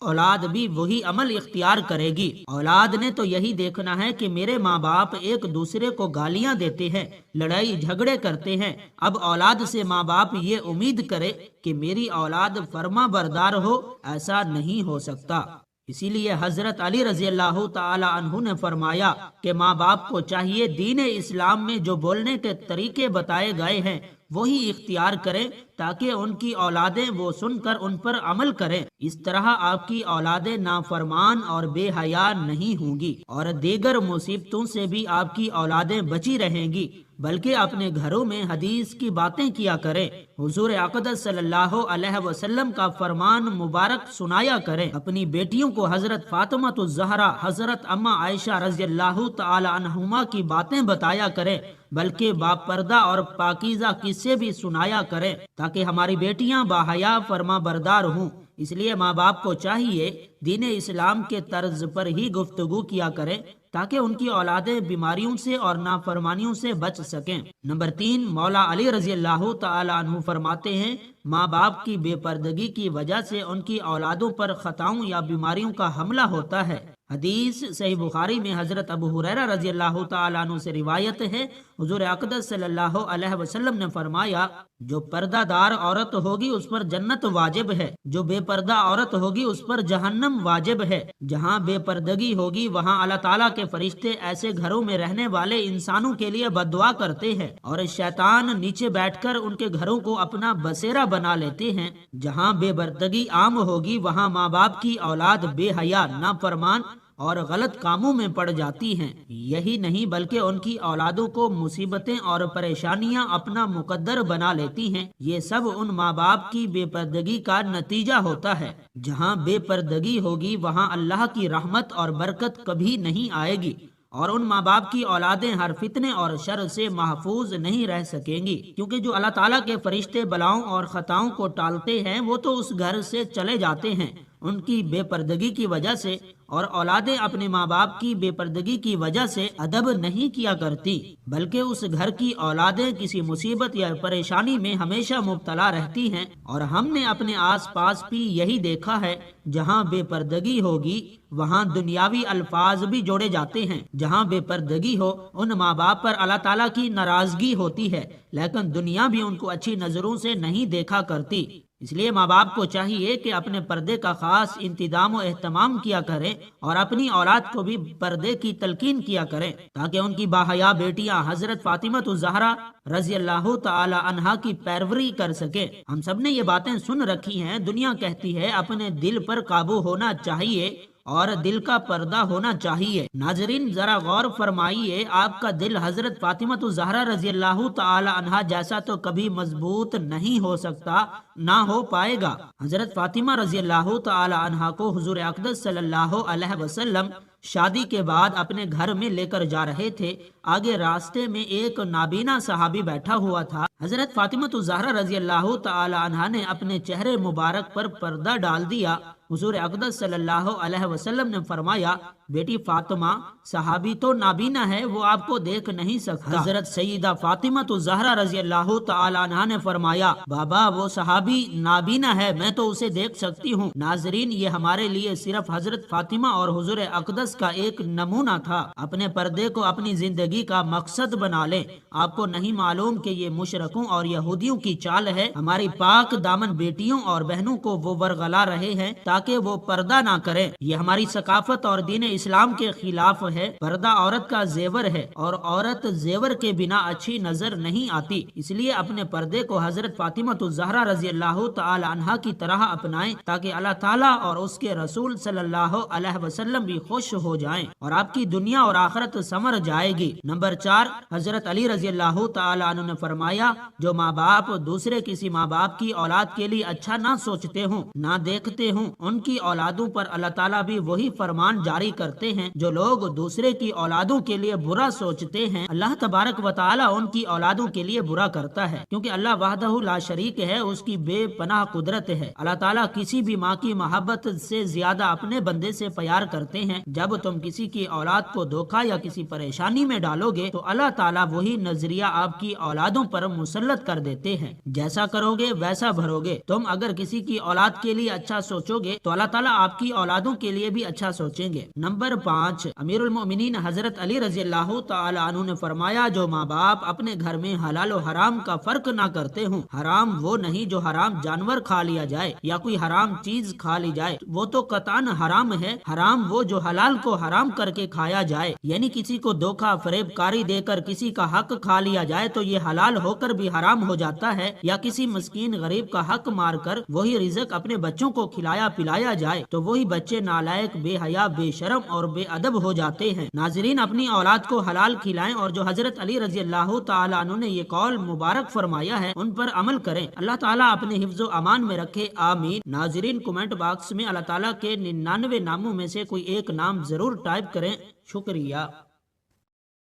اولاد بھی وہی عمل اختیار کرے گی۔ اولاد نے تو یہی دیکھنا ہے کہ میرے ماں باپ ایک دوسرے کو گالیاں دیتے ہیں، لڑائی جھگڑے کرتے ہیں، اب اولاد سے ماں باپ یہ امید کرے کہ میری اولاد فرما بردار ہو، ایسا نہیں ہو سکتا۔ اسی لیے حضرت علی رضی اللہ تعالی عنہ نے فرمایا کہ ماں باپ کو چاہیے دین اسلام میں جو بولنے کے طریقے بتائے گئے ہیں وہی اختیار کریں تاکہ ان کی اولادیں وہ سن کر ان پر عمل کریں۔ اس طرح آپ کی اولادیں نافرمان اور بے حیا نہیں ہوں گی اور دیگر مصیبتوں سے بھی آپ کی اولادیں بچی رہیں گی، بلکہ اپنے گھروں میں حدیث کی باتیں کیا کریں، حضور اقدس صلی اللہ علیہ وسلم کا فرمان مبارک سنایا کریں، اپنی بیٹیوں کو حضرت فاطمہ الزہرا، حضرت اما عائشہ رضی اللہ تعالی عنہما کی باتیں بتایا کریں، بلکہ باپردہ اور پاکیزہ قصے بھی سنایا کریں تاکہ ہماری بیٹیاں باحیا فرما بردار ہوں۔ اس لیے ماں باپ کو چاہیے دین اسلام کے طرز پر ہی گفتگو کیا کریں تاکہ ان کی اولادیں بیماریوں سے اور نافرمانیوں سے بچ سکیں۔ نمبر 3، مولا علی رضی اللہ تعالی عنہ فرماتے ہیں ماں باپ کی بے پردگی کی وجہ سے ان کی اولادوں پر خطاؤں یا بیماریوں کا حملہ ہوتا ہے۔ حدیث صحیح بخاری میں حضرت ابو ہریرہ رضی اللہ تعالیٰ عنہ سے روایت ہے، حضور اقدس صلی اللہ علیہ وسلم نے فرمایا جو پردہ دار عورت ہوگی اس پر جنت واجب ہے، جو بے پردہ عورت ہوگی اس پر جہنم واجب ہے۔ جہاں بے پردگی ہوگی وہاں اللہ تعالیٰ کے فرشتے ایسے گھروں میں رہنے والے انسانوں کے لیے بد دعا کرتے ہیں اور شیطان نیچے بیٹھ کر ان کے گھروں کو اپنا بسیرا بنا لیتے ہیں۔ جہاں بے پردگی عام ہوگی وہاں ماں باپ کی اولاد بے حیا، نافرمان اور غلط کاموں میں پڑ جاتی ہیں۔ یہی نہیں بلکہ ان کی اولادوں کو مصیبتیں اور پریشانیاں اپنا مقدر بنا لیتی ہیں۔ یہ سب ان ماں باپ کی بے پردگی کا نتیجہ ہوتا ہے۔ جہاں بے پردگی ہوگی وہاں اللہ کی رحمت اور برکت کبھی نہیں آئے گی اور ان ماں باپ کی اولادیں ہر فتنے اور شر سے محفوظ نہیں رہ سکیں گی، کیونکہ جو اللہ تعالیٰ کے فرشتے بلاؤں اور خطاؤں کو ٹالتے ہیں وہ تو اس گھر سے چلے جاتے ہیں ان کی بے پردگی کی وجہ سے، اور اولادیں اپنے ماں باپ کی بے پردگی کی وجہ سے ادب نہیں کیا کرتی، بلکہ اس گھر کی اولادیں کسی مصیبت یا پریشانی میں ہمیشہ مبتلا رہتی ہیں۔ اور ہم نے اپنے آس پاس بھی یہی دیکھا ہے، جہاں بے پردگی ہوگی وہاں دنیاوی الفاظ بھی جوڑے جاتے ہیں۔ جہاں بے پردگی ہو ان ماں باپ پر اللہ تعالیٰ کی ناراضگی ہوتی ہے، لیکن دنیا بھی ان کو اچھی نظروں سے نہیں دیکھا کرتی۔ اس لیے ماں باپ کو چاہیے کہ اپنے پردے کا خاص انتظام و اہتمام کیا کریں اور اپنی اولاد کو بھی پردے کی تلقین کیا کریں تاکہ ان کی باحیا بیٹیاں حضرت فاطمہ الزہرا رضی اللہ تعالی عنہا کی پیروی کر سکیں۔ ہم سب نے یہ باتیں سن رکھی ہیں، دنیا کہتی ہے اپنے دل پر قابو ہونا چاہیے اور دل کا پردہ ہونا چاہیے۔ ناظرین ذرا غور فرمائیے، آپ کا دل حضرت فاطمہ الزہرا رضی اللہ تعالی عنہا جیسا تو کبھی مضبوط نہیں ہو سکتا، نہ ہو پائے گا۔ حضرت فاطمہ رضی اللہ تعالی عنہا کو حضور اقدس صلی اللہ علیہ وسلم شادی کے بعد اپنے گھر میں لے کر جا رہے تھے۔ آگے راستے میں ایک نابینا صحابی بیٹھا ہوا تھا۔ حضرت فاطمہ الزہرا رضی اللہ تعالی عنہا نے اپنے چہرے مبارک پر پردہ ڈال دیا۔ حضور اقدس صلی اللہ علیہ وسلم نے فرمایا بیٹی فاطمہ، صحابی تو نابینا ہے، وہ آپ کو دیکھ نہیں سکتا۔ حضرت سیدہ فاطمہ الزہرا رضی اللہ تعالی عنہا نے فرمایا بابا وہ صحابی نابینا ہے، میں تو اسے دیکھ سکتی ہوں۔ ناظرین یہ ہمارے لیے صرف حضرت فاطمہ اور حضور اقدس کا ایک نمونہ تھا۔ اپنے پردے کو اپنی زندگی کا مقصد بنا لیں۔ آپ کو نہیں معلوم کہ یہ مشرکوں اور یہودیوں کی چال ہے، ہماری پاک دامن بیٹیوں اور بہنوں کو وہ ورغلا رہے ہیں تاکہ وہ پردہ نہ کریں۔ یہ ہماری ثقافت اور دین اسلام کے خلاف ہے۔ پردہ عورت کا زیور ہے اور عورت زیور کے بنا اچھی نظر نہیں آتی، اس لیے اپنے پردے کو حضرت فاطمہ الزہرا رضی اللہ تعالی عنہا کی طرح اپنائیں تاکہ اللہ تعالیٰ اور اس کے رسول صلی اللہ علیہ وسلم بھی خوش ہو جائیں اور آپ کی دنیا اور آخرت سمر جائے گی۔ نمبر 4، حضرت علی رضی اللہ تعالی عنہ نے فرمایا جو ماں باپ دوسرے کسی ماں باپ کی اولاد کے لیے اچھا نہ سوچتے ہوں، نہ دیکھتے ہوں، ان کی اولادوں پر اللہ تعالیٰ بھی وہی فرمان جاری کرتے ہیں۔ جو لوگ دوسرے کی اولادوں کے لیے برا سوچتے ہیں اللہ تبارک و تعالیٰ ان کی اولادوں کے لیے برا کرتا ہے، کیونکہ اللہ وحدہ لا شریک ہے، اس کی بے پناہ قدرت ہے۔ اللہ تعالیٰ کسی بھی ماں کی محبت سے زیادہ اپنے بندے سے پیار کرتے ہیں۔ جب تم کسی کی اولاد کو دھوکا یا کسی پریشانی میں ڈالو گے تو اللہ تعالیٰ وہی نظریہ آپ کی اولادوں پر مسلط کر دیتے ہیں۔ جیسا کرو گے ویسا بھرو گے۔ تم اگر کسی کی اولاد کے لیے اچھا سوچو گے تو اللہ تعالیٰ آپ کی اولادوں کے لیے بھی اچھا سوچیں گے۔ نمبر 5، امیر المؤمنین حضرت علی رضی اللہ تعالی عنہ نے فرمایا، جو ماں باپ اپنے گھر میں حلال و حرام کا فرق نہ کرتے ہوں، حرام وہ نہیں جو حرام جانور کھا لیا جائے یا کوئی حرام چیز کھا لی جائے، وہ تو قطعاً حرام ہے، حرام وہ جو حلال کو حرام کر کے کھایا جائے، یعنی کسی کو دھوکہ فریب کاری دے کر کسی کا حق کھا لیا جائے تو یہ حلال ہو کر بھی حرام ہو جاتا ہے، یا کسی مسکین غریب کا حق مار کر وہی رزق اپنے بچوں کو کھلایا پلایا جائے تو وہی بچے نالائق، بے حیا، بے شرم اور بے ادب ہو جاتے ہیں۔ ناظرین، اپنی اولاد کو حلال کھلائیں اور جو حضرت علی رضی اللہ تعالی عنہ نے یہ قول مبارک فرمایا ہے ان پر عمل کریں۔ اللہ تعالیٰ اپنے حفظ و امان میں رکھے، آمین۔ ناظرین، کمنٹ باکس میں اللہ تعالیٰ کے 99 ناموں میں سے کوئی ایک نام ضرور ٹائپ کریں۔ شکریہ۔